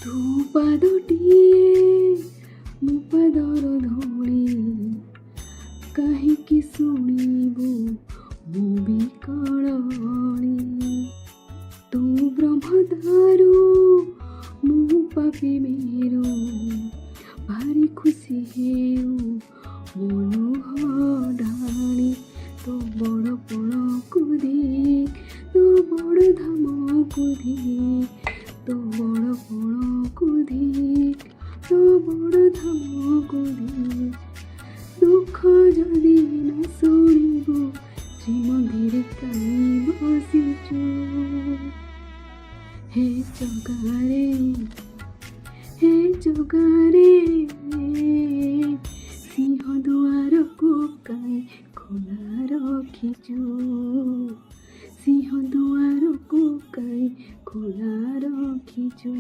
ତୁ ପାଦଟିଏ ମୋ ପାଦର ଧୂଳି କାହିଁକି ଶୁଣିବୁ ମୋ ବିକଳ ଅଳି। ତୁ ବ୍ରହ୍ମଦାରୁ ମୁଁ ପାପି ମେରୁ ଭାରି ଖୁସି ହେଉ ମୋ ଲୁହ ଢାଳି। ତୋ ବଡ଼ ପଣକୁ ଦେଖ ତୋ ବଡ଼ ଧାମକୁ ଦେଖ ତୋ ବଡ଼ ପଣକୁ ଦେଖ ତୋ ବଡ଼ ଧାମକୁ ଦେଖ। ଦୁଃଖ ଯଦି ନ ଶୁଣିବୁ ଶ୍ରୀମନ୍ଦିରେ କାହିଁ ବସିଛୁ। ହେ ଜଗାରେ ହେ ଜଗାରେ ସିଂହ ଦୁଆରକୁ କାହିଁ ଖୋଲା ରଖିଛୁ। ସିଂହ ଦୁଆରକୁ କାହିଁ ଖୋଲା ରଖିଛୁ।